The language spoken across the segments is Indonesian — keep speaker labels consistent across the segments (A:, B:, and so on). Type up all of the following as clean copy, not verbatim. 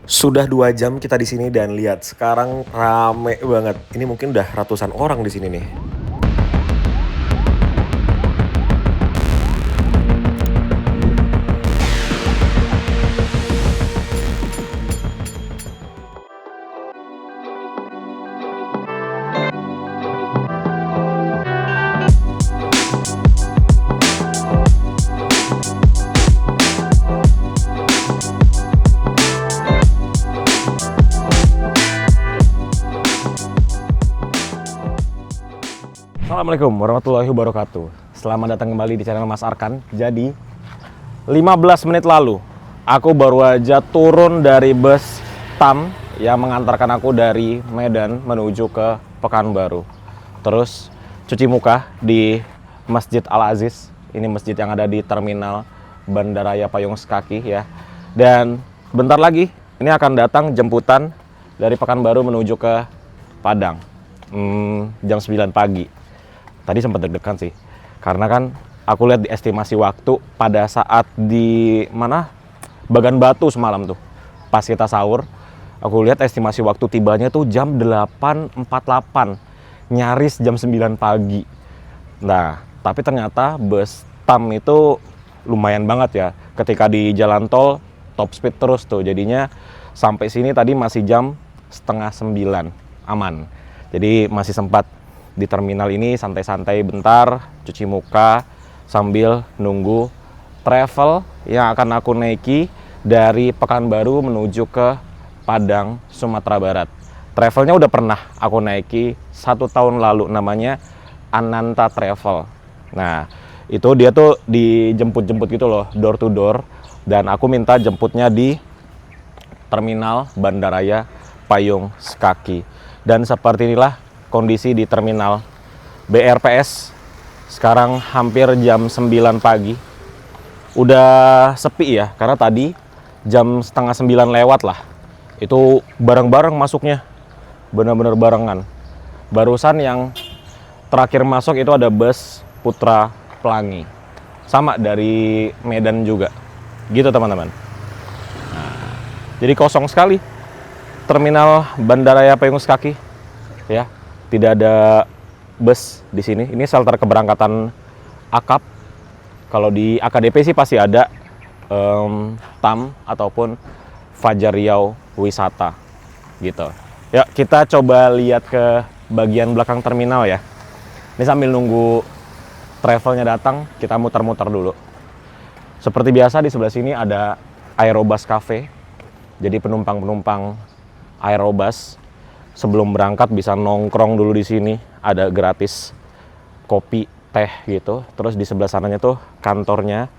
A: Sudah 2 jam kita di sini dan lihat sekarang rame banget. Ini mungkin udah ratusan orang di sini nih. Assalamualaikum warahmatullahi wabarakatuh. Selamat datang kembali di channel Mas Arkan. Jadi 15 menit lalu aku baru aja turun dari bus TAM yang mengantarkan aku dari Medan menuju ke Pekanbaru. Terus cuci muka di Masjid Al Aziz. Ini masjid yang ada di terminal Bandaraya Payung Sekaki ya. Dan bentar lagi ini akan datang jemputan dari Pekanbaru menuju ke Padang. Jam 9 pagi. Tadi sempat deg-degan sih, karena kan aku lihat di estimasi waktu pada saat di mana Bagan Batu semalam tuh, pas kita sahur, aku lihat estimasi waktu tibanya tuh jam 8.48, nyaris jam 9 pagi. Nah, tapi ternyata bus TAM itu lumayan banget ya, ketika di jalan tol top speed terus tuh, jadinya sampai sini tadi masih jam setengah 9, aman. Jadi masih sempat di terminal ini santai-santai bentar, cuci muka sambil nunggu travel yang akan aku naiki dari Pekanbaru menuju ke Padang, Sumatera Barat. Travelnya udah pernah aku naiki 1 tahun lalu, namanya Ananta Travel. Nah, itu dia tuh dijemput-jemput gitu loh, door to door, dan aku minta jemputnya di terminal Bandaraya Payung Sekaki. Dan seperti inilah kondisi di terminal BRPS sekarang hampir jam 9 pagi. Udah sepi ya, karena tadi jam setengah 9 lewat lah. Itu bareng-bareng masuknya, benar-benar barengan. Barusan yang terakhir masuk itu ada bus Putra Pelangi, sama dari Medan juga, gitu teman-teman. Nah, jadi kosong sekali terminal Bandaraya Payung Sekaki ya. Tidak ada bus di sini. Ini shelter keberangkatan akap. Kalau di AKDP sih pasti ada TAM ataupun Fajar Riau Wisata gitu. Ya, kita coba lihat ke bagian belakang terminal ya. Ini sambil nunggu travelnya datang, kita muter-muter dulu. Seperti biasa di sebelah sini ada Aerobus Cafe. Jadi penumpang-penumpang Aerobus sebelum berangkat bisa nongkrong dulu di sini, ada gratis kopi, teh gitu. Terus di sebelah sananya tuh kantornya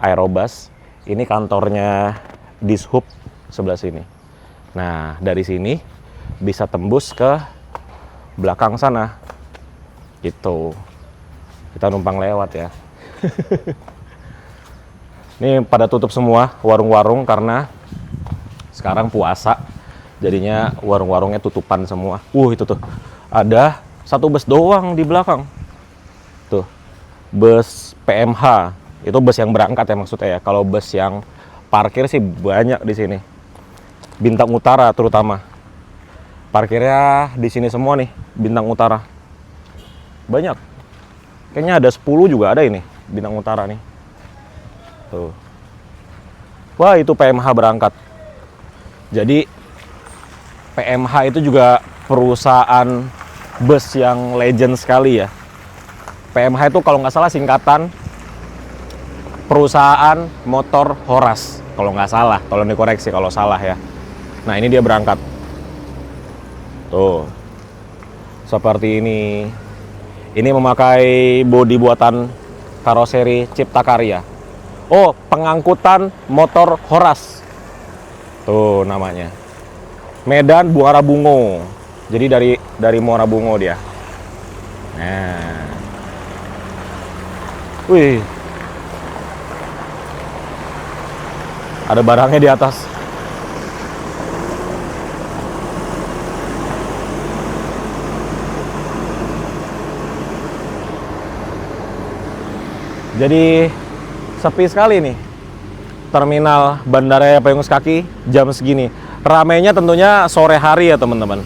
A: Aerobus. Ini kantornya Dishub sebelah sini. Nah, dari sini bisa tembus ke belakang sana. Gitu. Kita numpang lewat ya. Ini pada tutup semua warung-warung karena sekarang puasa. Jadinya warung-warungnya tutupan semua. Itu tuh ada satu bus doang di belakang. Tuh, bus PMH. Itu bus yang berangkat ya maksudnya ya. Kalau bus yang parkir sih banyak di sini. Bintang Utara terutama. Parkirnya di sini semua nih, Bintang Utara. Banyak. Kayaknya ada 10 juga ada ini, Bintang Utara nih. Tuh. Wah, itu PMH berangkat. Jadi PMH itu juga perusahaan bus yang legend sekali ya. PMH itu kalau nggak salah singkatan Perusahaan Motor Horas. Kalau nggak salah, tolong dikoreksi kalau salah ya. Nah, ini dia berangkat. Tuh. Seperti ini. Ini memakai bodi buatan karoseri Cipta Karya. Oh, pengangkutan motor Horas. Tuh namanya. Medan Muara Bungo. Jadi dari Muara Bungo dia. Nah. Wih. Ada barangnya di atas. Jadi sepi sekali nih terminal Bandaraya Payung Sekaki jam segini. Ramenya tentunya sore hari ya teman-teman.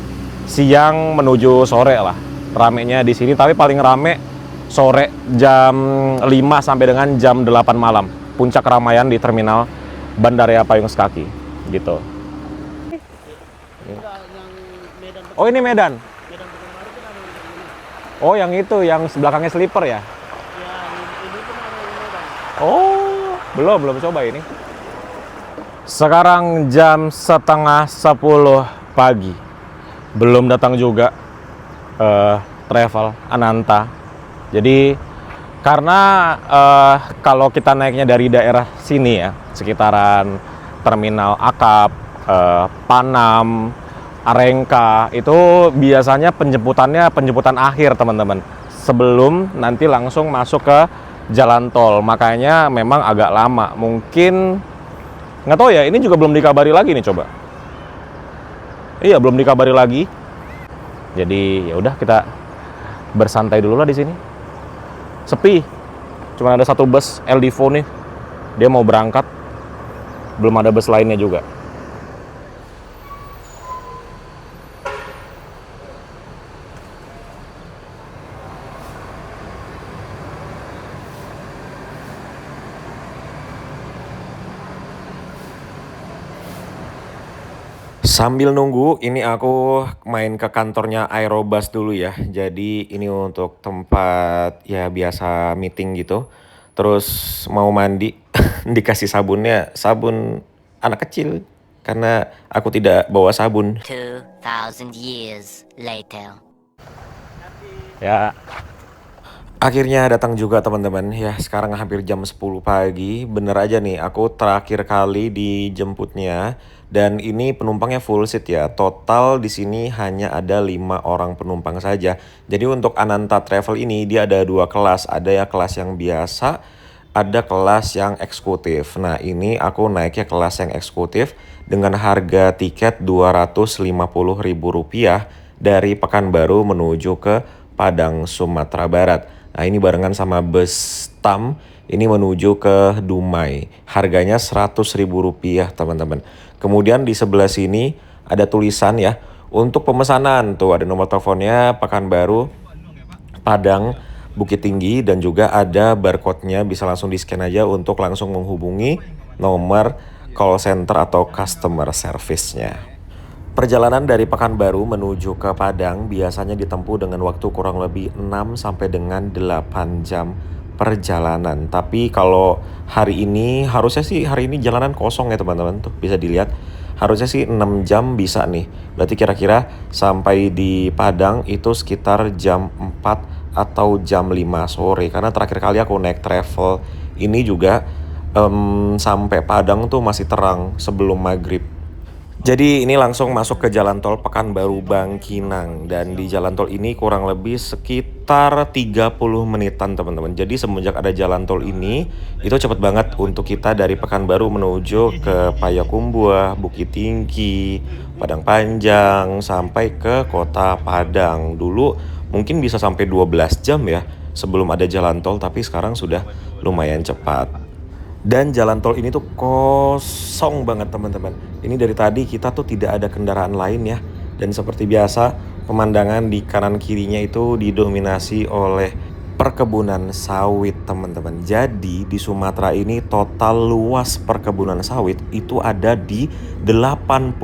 A: Siang menuju sore lah ramenya di sini, tapi paling rame sore jam 5 sampai dengan jam 8 malam. Puncak keramaian di terminal Bandara Payung Sekaki gitu. Oh, ini Medan. Oh, yang itu yang belakangnya sleeper ya? Oh, belum coba ini. Sekarang jam setengah 10 pagi. Belum datang juga travel Ananta. Jadi karena kalau kita naiknya dari daerah sini ya, sekitaran terminal Akap, Panam, Arengka, itu biasanya penjemputan akhir teman-teman, sebelum nanti langsung masuk ke jalan tol. Makanya memang agak lama. Mungkin nggak tahu ya, ini juga belum dikabari lagi nih, coba. Iya, belum dikabari lagi. Jadi ya udah, kita bersantai dulu lah di sini. Sepi. Cuma ada satu bus LDIVO nih. Dia mau berangkat. Belum ada bus lainnya juga. Sambil nunggu, ini aku main ke kantornya Aerobus dulu ya. Jadi ini untuk tempat ya biasa meeting gitu. Terus mau mandi, dikasih sabunnya sabun anak kecil karena aku tidak bawa sabun.
B: 2000 years later.
A: Ya, akhirnya datang juga teman-teman. Ya, sekarang hampir jam 10 pagi. Bener aja nih, aku terakhir kali dijemputnya. Dan ini penumpangnya full seat ya. Total di sini hanya ada 5 orang penumpang saja. Jadi untuk Ananta Travel ini dia ada 2 kelas. Ada ya kelas yang biasa, ada kelas yang eksekutif. Nah, ini aku naiknya kelas yang eksekutif dengan harga tiket Rp250.000 dari Pekanbaru menuju ke Padang, Sumatera Barat. Nah, ini barengan sama bus TAM, ini menuju ke Dumai. Harganya Rp100.000 teman-teman. Kemudian di sebelah sini ada tulisan ya, untuk pemesanan. Tuh ada nomor teleponnya, Pekanbaru, Padang, Bukit Tinggi, dan juga ada barcode-nya, bisa langsung di-scan aja untuk langsung menghubungi nomor call center atau customer service-nya. Perjalanan dari Pekanbaru menuju ke Padang biasanya ditempuh dengan waktu kurang lebih 6 sampai dengan 8 jam perjalanan. Tapi kalau hari ini, harusnya sih hari ini jalanan kosong ya teman-teman. Tuh bisa dilihat, harusnya sih 6 jam bisa nih. Berarti kira-kira sampai di Padang itu sekitar jam 4 atau jam 5 sore. Karena terakhir kali aku naik travel ini juga sampai Padang tuh masih terang sebelum maghrib. Jadi ini langsung masuk ke jalan tol Pekanbaru Bangkinang, dan di jalan tol ini kurang lebih sekitar 30 menitan teman-teman. Jadi semenjak ada jalan tol ini itu cepet banget untuk kita dari Pekanbaru menuju ke Payakumbuh, Bukit Tinggi, Padang Panjang sampai ke kota Padang. Dulu mungkin bisa sampai 12 jam ya sebelum ada jalan tol, tapi sekarang sudah lumayan cepat. Dan jalan tol ini tuh kosong banget teman-teman. Ini dari tadi kita tuh tidak ada kendaraan lain ya. Dan seperti biasa, pemandangan di kanan kirinya itu didominasi oleh perkebunan sawit teman-teman. Jadi di Sumatera ini total luas perkebunan sawit itu ada di 87.000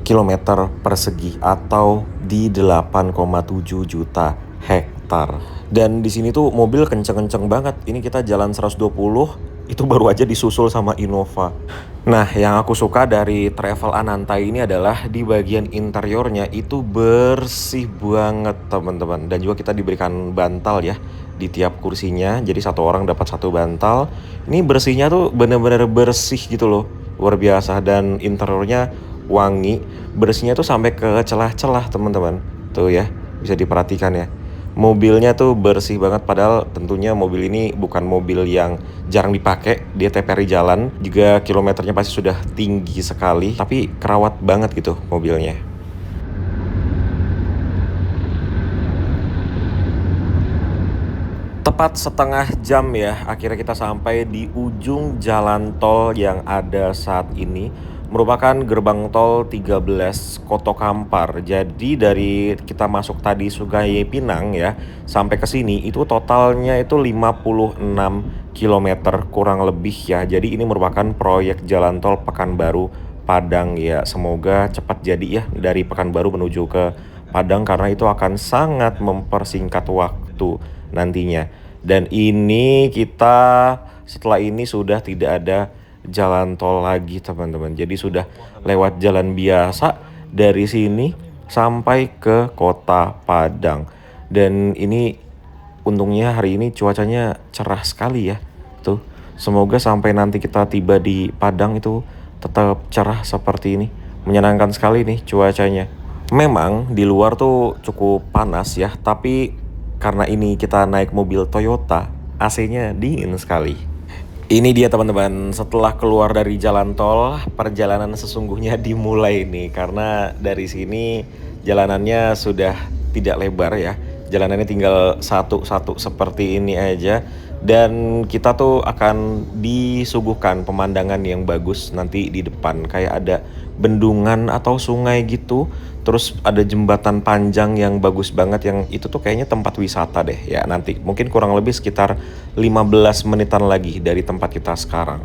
A: kilometer persegi atau di 8,7 juta hektar. Dan di sini tuh mobil kenceng-kenceng banget. Ini kita jalan 120, itu baru aja disusul sama Innova. Nah, yang aku suka dari Travel Ananta ini adalah di bagian interiornya itu bersih banget teman-teman. Dan juga kita diberikan bantal ya di tiap kursinya. Jadi satu orang dapat satu bantal. Ini bersihnya tuh bener-bener bersih gitu loh. Luar biasa. Dan interiornya wangi. Bersihnya tuh sampai ke celah-celah teman-teman. Tuh ya, bisa diperhatikan ya. Mobilnya tuh bersih banget, padahal tentunya mobil ini bukan mobil yang jarang dipakai. Dia TPR jalan, juga kilometernya pasti sudah tinggi sekali, tapi kerawat banget gitu mobilnya. Tepat setengah jam ya, akhirnya kita sampai di ujung jalan tol yang ada saat ini. merupakan gerbang tol 13 Koto Kampar. Jadi dari kita masuk tadi Sungai Pinang ya, sampai ke sini itu totalnya itu 56 kilometer kurang lebih ya. Jadi ini merupakan proyek jalan tol Pekanbaru Padang ya. Semoga cepat jadi ya dari Pekanbaru menuju ke Padang karena itu akan sangat mempersingkat waktu nantinya. Dan ini kita setelah ini sudah tidak ada jalan tol lagi teman-teman. Jadi sudah lewat jalan biasa dari sini sampai ke kota Padang. Dan ini untungnya hari ini cuacanya cerah sekali ya. Tuh, semoga sampai nanti kita tiba di Padang itu tetap cerah seperti ini. Menyenangkan sekali nih cuacanya. Memang di luar tuh cukup panas ya, tapi karena ini kita naik mobil Toyota, AC-nya dingin sekali. Ini dia teman-teman, setelah keluar dari jalan tol, perjalanan sesungguhnya dimulai nih. Karena dari sini jalanannya sudah tidak lebar ya. Jalanannya tinggal satu-satu seperti ini aja. Dan kita tuh akan disuguhkan pemandangan yang bagus nanti di depan. Kayak ada bendungan atau sungai gitu. Terus ada jembatan panjang yang bagus banget, yang itu tuh kayaknya tempat wisata deh ya nanti. Mungkin kurang lebih sekitar 15 menitan lagi dari tempat kita sekarang.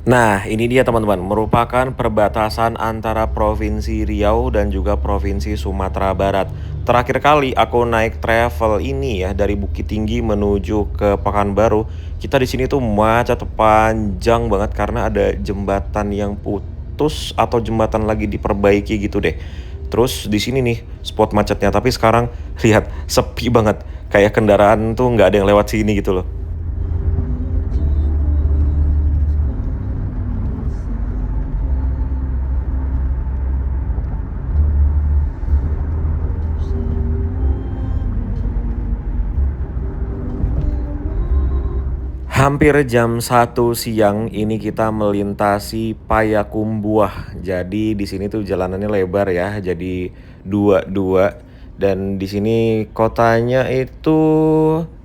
A: Nah, ini dia teman-teman, merupakan perbatasan antara Provinsi Riau dan juga Provinsi Sumatera Barat. Terakhir kali aku naik travel ini ya dari Bukit Tinggi menuju ke Pekanbaru, kita di sini tuh macet panjang banget karena ada jembatan yang putus atau jembatan lagi diperbaiki gitu deh. Terus di sini nih spot macetnya, tapi sekarang lihat sepi banget, kayak kendaraan tuh nggak ada yang lewat sini gitu loh. Hampir jam 1 siang ini kita melintasi Payakumbuh. Jadi di sini tuh jalanannya lebar ya, jadi dua-dua. Dan di sini kotanya itu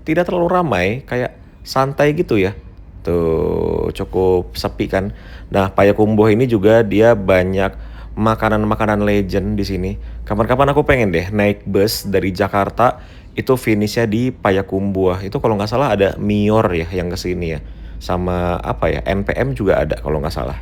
A: tidak terlalu ramai, kayak santai gitu ya. Tuh cukup sepi kan. Nah, Payakumbuh ini juga dia banyak makanan-makanan legend di sini. Kapan-kapan aku pengen deh naik bus dari Jakarta itu finishnya di Payakumbuh. Itu kalau nggak salah ada Mior ya yang kesini ya. Sama apa ya, MPM juga ada kalau nggak salah.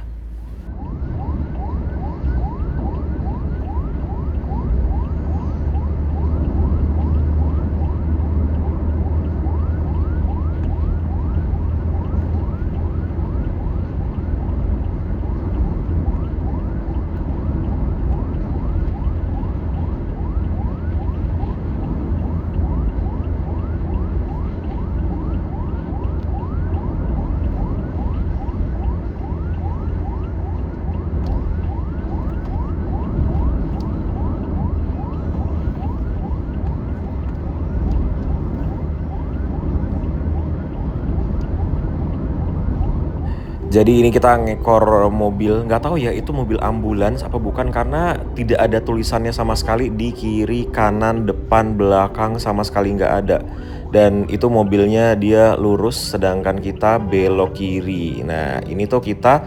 A: Jadi ini kita ngekor mobil, nggak tahu ya itu mobil ambulans apa bukan karena tidak ada tulisannya sama sekali di kiri, kanan, depan, belakang sama sekali nggak ada. Dan itu mobilnya dia lurus sedangkan kita belok kiri. Nah ini tuh kita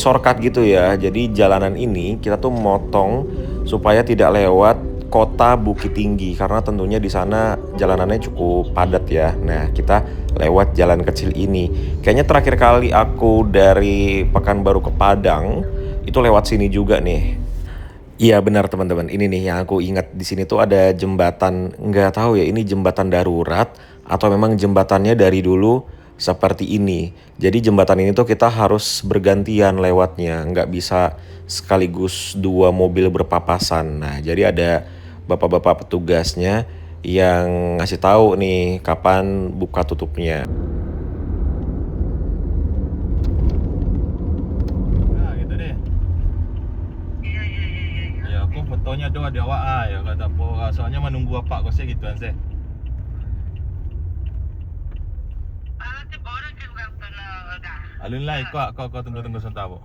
A: shortcut gitu ya. Jadi jalanan ini kita tuh motong supaya tidak lewat kota Bukit Tinggi karena tentunya di sana jalanannya cukup padat ya. Nah, kita lewat jalan kecil ini. Kayaknya terakhir kali aku dari Pekanbaru ke Padang itu lewat sini juga nih. Iya benar teman-teman, ini nih yang aku ingat di sini tuh ada jembatan, nggak tahu ya ini jembatan darurat atau memang jembatannya dari dulu seperti ini. Jadi jembatan ini tuh kita harus bergantian lewatnya, nggak bisa sekaligus dua mobil berpapasan. Nah jadi ada bapak-bapak petugasnya yang ngasih tahu nih kapan buka tutupnya. Nah gitu deh. Ya aku fotonya doa di awak ya kata apa soalnya menunggu apa kau sih gitu kan sih. Alun lah kau tunggu sebentar bu.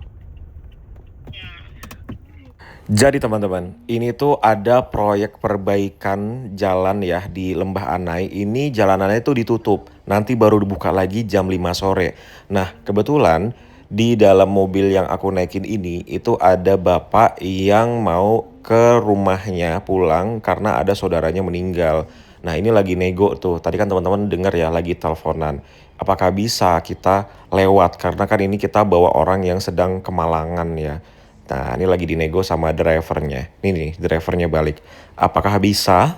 A: Jadi teman-teman, ini tuh ada proyek perbaikan jalan ya di Lembah Anai. Ini jalanannya tuh ditutup, nanti baru dibuka lagi jam 5 sore. Nah, kebetulan di dalam mobil yang aku naikin ini itu ada bapak yang mau ke rumahnya pulang karena ada saudaranya meninggal. Nah, ini lagi nego tuh. Tadi kan teman-teman dengar ya lagi teleponan. Apakah bisa kita lewat? Karena kan ini kita bawa orang yang sedang kemalangan ya. Nah, ini lagi dinego sama drivernya. Ini nih, drivernya balik. Apakah bisa?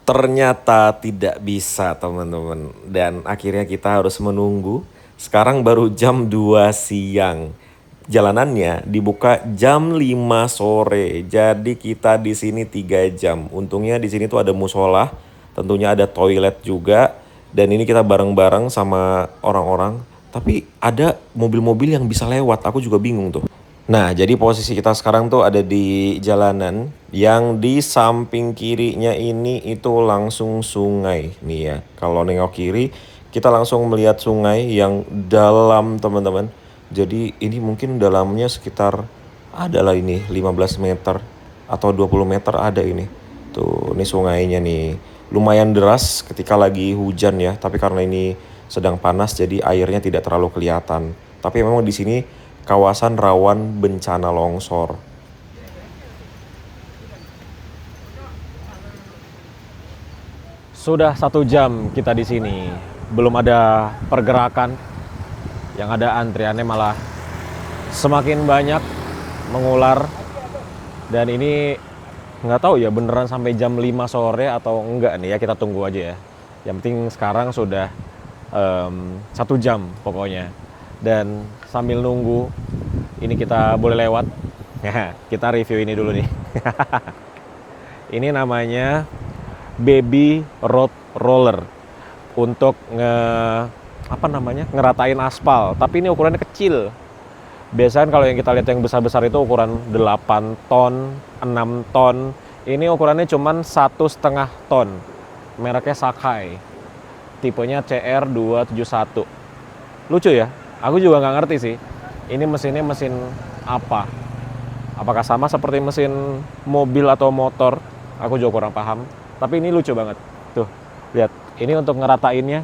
A: Ternyata tidak bisa, teman-teman. Dan akhirnya kita harus menunggu. Sekarang baru jam 2 siang. Jalanannya dibuka jam 5 sore. Jadi kita di sini 3 jam. Untungnya di sini tuh ada musola, tentunya ada toilet juga. Dan ini kita bareng-bareng sama orang-orang. Tapi ada mobil-mobil yang bisa lewat. Aku juga bingung tuh. Nah, jadi posisi kita sekarang tuh ada di jalanan yang di samping kirinya ini itu langsung sungai nih ya. Kalau nengok kiri, kita langsung melihat sungai yang dalam teman-teman. Jadi ini mungkin dalamnya sekitar adalah ini 15 meter atau 20 meter ada ini. Tuh, ini sungainya nih. Lumayan deras ketika lagi hujan ya, tapi karena ini sedang panas jadi airnya tidak terlalu kelihatan. Tapi memang di sini kawasan rawan bencana longsor. Sudah 1 jam kita di sini, belum ada pergerakan. Yang ada antriannya malah semakin banyak mengular. Dan ini nggak tahu ya beneran sampai jam 5 sore atau enggak nih ya, kita tunggu aja ya. Yang penting sekarang sudah 1 jam pokoknya. Dan sambil nunggu ini kita boleh lewat. Kita review ini dulu nih. Ini namanya Baby Road Roller untuk ngeratain aspal. Tapi ini ukurannya kecil. Biasanya kalau yang kita lihat yang besar-besar itu ukuran 8 ton, 6 ton. Ini ukurannya cuman 1,5 ton. Mereknya Sakai. Tipenya CR271. Lucu ya? Aku juga nggak ngerti sih. Ini mesinnya mesin apa? Apakah sama seperti mesin mobil atau motor? Aku juga kurang paham. Tapi ini lucu banget. Tuh, lihat. Ini untuk ngeratainnya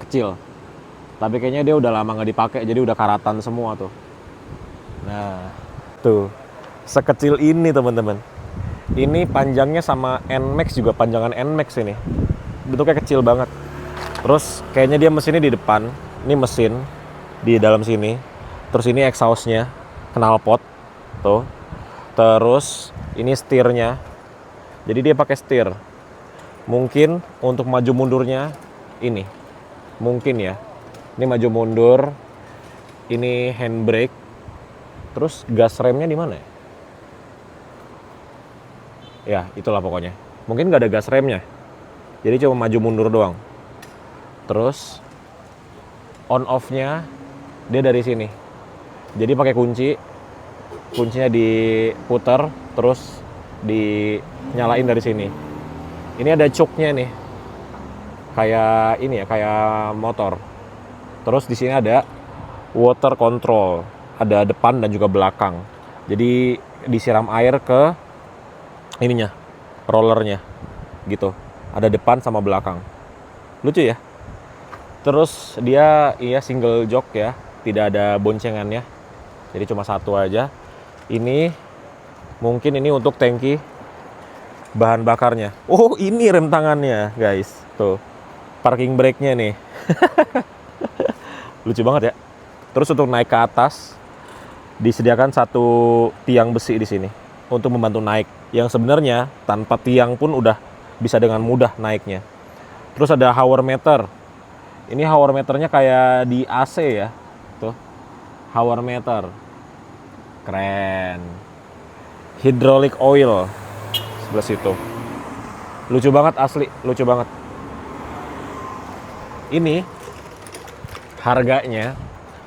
A: kecil. Tapi kayaknya dia udah lama nggak dipakai, jadi udah karatan semua tuh. Nah, tuh. Sekecil ini teman-teman. Ini panjangnya sama NMAX juga, panjangan NMAX ini. Bentuknya kecil banget. Terus kayaknya dia mesinnya di depan. Ini mesin di dalam sini. Terus ini exhaustnya, knalpot tuh. Terus ini setirnya. Jadi dia pakai setir. Mungkin untuk maju mundurnya ini. Mungkin ya. Ini maju mundur. Ini handbrake. Terus gas remnya di mana ya? Ya, itulah pokoknya. Mungkin nggak ada gas remnya. Jadi cuma maju mundur doang. Terus on off-nya dia dari sini. Jadi pakai kunci. Kuncinya diputar terus dinyalain dari sini. Ini ada cuknya nih. Kayak ini ya, kayak motor. Terus di sini ada water control. Ada depan dan juga belakang. Jadi disiram air ke ininya, rollernya. Gitu. Ada depan sama belakang. Lucu ya? Terus dia single jok ya, tidak ada boncengannya. Jadi cuma satu aja. Ini mungkin ini untuk tangki bahan bakarnya. Oh, ini rem tangannya, guys. Tuh. Parking brake-nya nih. Lucu banget ya. Terus untuk naik ke atas disediakan satu tiang besi di sini. untuk membantu naik. Yang sebenarnya tanpa tiang pun udah bisa dengan mudah naiknya. Terus ada hour meter. Ini hour meternya kayak di AC ya. Tuh, hour meter. Keren. Hydraulic oil sebelah situ. Lucu banget asli, lucu banget. Ini harganya,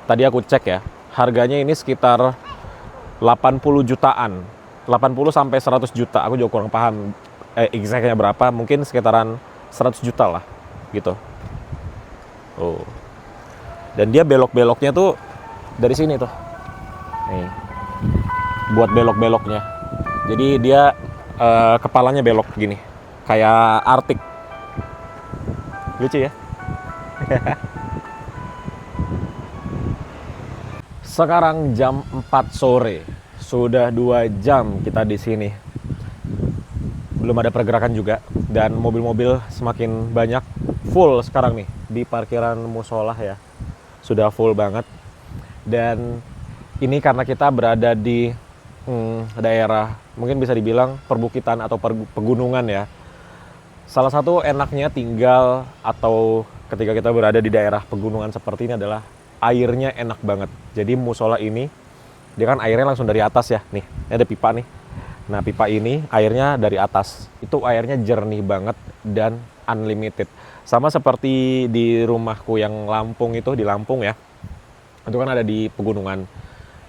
A: tadi aku cek ya, harganya ini sekitar 80 jutaan. 80 sampai 100 juta, aku juga kurang paham exactnya berapa, mungkin sekitaran 100 juta lah gitu. Oh. Dan dia belok-beloknya tuh dari sini tuh. Nih. Buat belok-beloknya. Jadi dia kepalanya belok gini. Kayak Arctic. Lucu ya? Sekarang jam 4 sore. Sudah 2 jam kita di sini. Belum ada pergerakan juga dan mobil-mobil semakin banyak. Full sekarang nih di parkiran musola ya. Sudah full banget. Dan ini karena kita berada di daerah mungkin bisa dibilang perbukitan atau pegunungan ya. Salah satu enaknya tinggal atau ketika kita berada di daerah pegunungan seperti ini adalah airnya enak banget. Jadi musola ini dia kan airnya langsung dari atas ya. Nih, ini ada pipa nih. Nah, pipa ini airnya dari atas. Itu airnya jernih banget dan unlimited. Sama seperti di rumahku yang Lampung itu, di Lampung ya. Itu kan ada di pegunungan.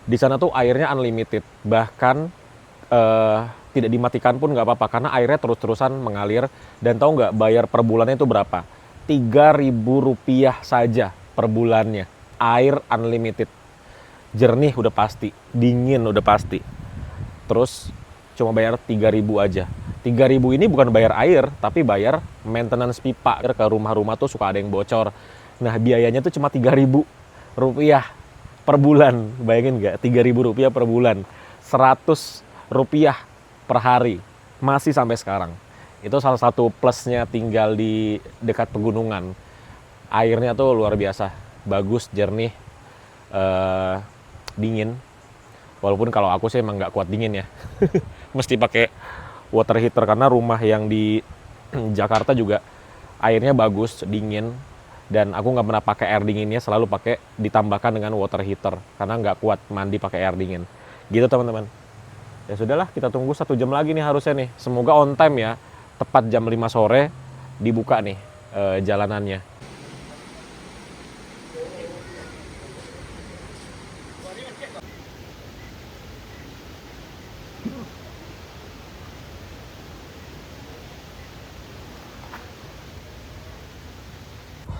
A: Di sana tuh airnya unlimited. Bahkan tidak dimatikan pun nggak apa-apa karena airnya terus-terusan mengalir. Dan tahu nggak bayar per bulannya itu berapa? Rp3.000 saja per bulannya. Air unlimited. Jernih udah pasti, dingin udah pasti. Terus cuma bayar 3.000 aja. 3.000 ini bukan bayar air, tapi bayar maintenance pipa. Ke rumah-rumah tuh suka ada yang bocor. Nah, biayanya tuh cuma Rp3.000 per bulan. Bayangin nggak? Rp3.000 per bulan. Rp100 per hari. Masih sampai sekarang. Itu salah satu plusnya tinggal di dekat pegunungan. Airnya tuh luar biasa. Bagus, jernih, dingin. Walaupun kalau aku sih emang nggak kuat dingin ya. Mesti pakai water heater karena rumah yang di Jakarta juga airnya bagus, dingin. Dan aku nggak pernah pakai air dinginnya, selalu pakai ditambahkan dengan water heater karena nggak kuat mandi pakai air dingin. Gitu teman-teman. Ya sudahlah, kita tunggu 1 jam lagi nih harusnya nih. Semoga on time ya. Tepat jam 5 sore dibuka nih jalanannya.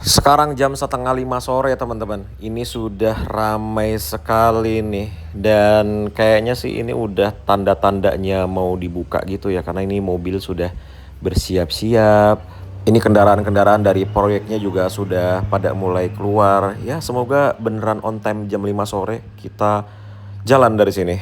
A: Sekarang jam 4:30 sore ya teman-teman. Ini sudah ramai sekali nih. Dan kayaknya sih ini udah tanda-tandanya mau dibuka gitu ya. Karena ini mobil sudah bersiap-siap. Ini kendaraan-kendaraan dari proyeknya juga sudah pada mulai keluar. Ya semoga beneran on time jam 5 sore kita jalan dari sini.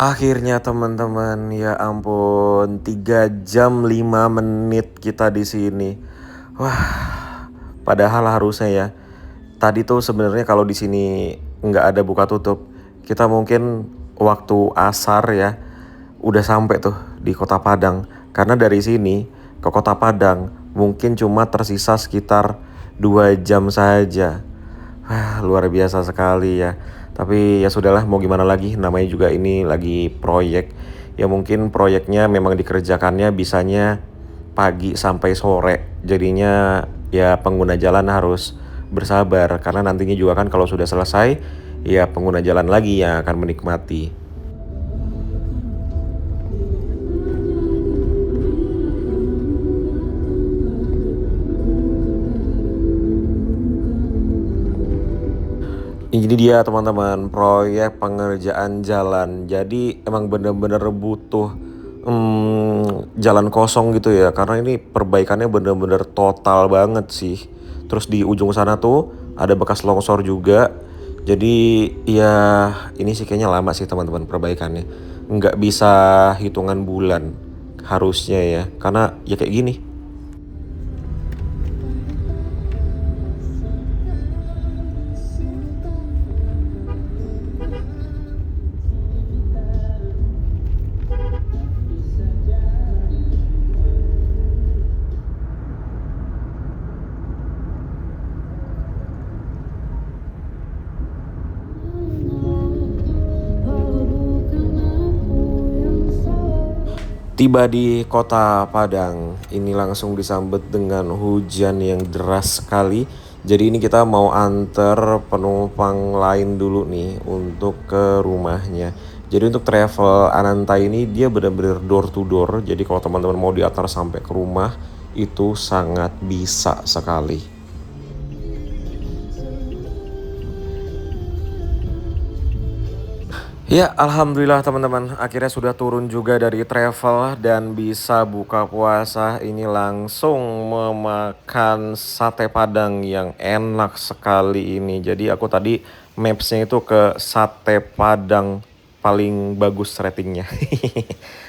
A: Akhirnya teman-teman, ya ampun, 3 jam 5 menit kita di sini. Wah, padahal harusnya ya. Tadi tuh sebenarnya kalau di sini nggak ada buka tutup, kita mungkin waktu asar ya udah sampai tuh di Kota Padang. Karena dari sini ke Kota Padang mungkin cuma tersisa sekitar 2 jam saja. Wah, luar biasa sekali ya. Tapi ya sudahlah, mau gimana lagi, namanya juga ini lagi proyek. Ya mungkin proyeknya memang dikerjakannya bisanya pagi sampai sore. Jadinya ya pengguna jalan harus bersabar. Karena nantinya juga kan kalau sudah selesai, ya pengguna jalan lagi yang akan menikmati. Ini dia teman-teman, proyek pengerjaan jalan. Jadi emang bener-bener butuh jalan kosong gitu ya. Karena ini perbaikannya bener-bener total banget sih. Terus di ujung sana tuh
C: ada bekas longsor juga. Jadi ya ini sih kayaknya lama sih teman-teman perbaikannya. Nggak bisa hitungan bulan harusnya ya, karena ya kayak gini. Tiba di kota Padang, ini langsung disambut dengan hujan yang deras sekali. Jadi ini kita mau antar penumpang lain dulu nih untuk ke rumahnya. Jadi untuk travel Ananta ini dia benar-benar door to door. Jadi kalau teman-teman mau diantar sampai ke rumah itu sangat bisa sekali. Ya, alhamdulillah teman-teman, akhirnya sudah turun juga dari travel dan bisa buka puasa. Ini langsung memakan sate Padang yang enak sekali ini. Jadi aku tadi mapsnya itu ke sate Padang paling bagus ratingnya.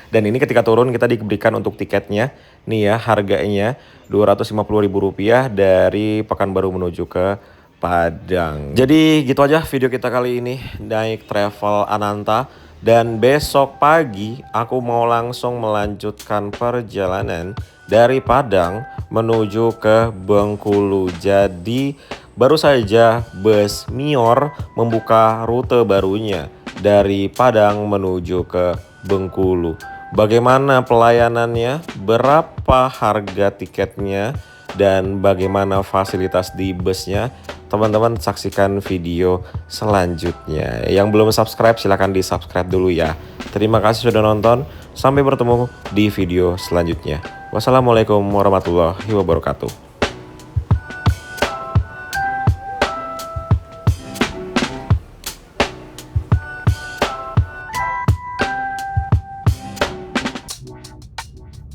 C: Dan ini ketika turun kita diberikan untuk tiketnya. Nih ya harganya Rp250.000 dari Pekanbaru menuju ke Padang. Jadi gitu aja video kita kali ini naik travel Ananta. Dan besok pagi aku mau langsung melanjutkan perjalanan dari Padang menuju ke Bengkulu. Jadi baru saja bus Mior membuka rute barunya dari Padang menuju ke Bengkulu. Bagaimana pelayanannya? Berapa harga tiketnya? Dan bagaimana fasilitas di busnya? Teman-teman saksikan video selanjutnya. Yang belum subscribe silahkan di subscribe dulu ya. Terima kasih sudah nonton. Sampai bertemu di video selanjutnya. Wassalamualaikum warahmatullahi wabarakatuh.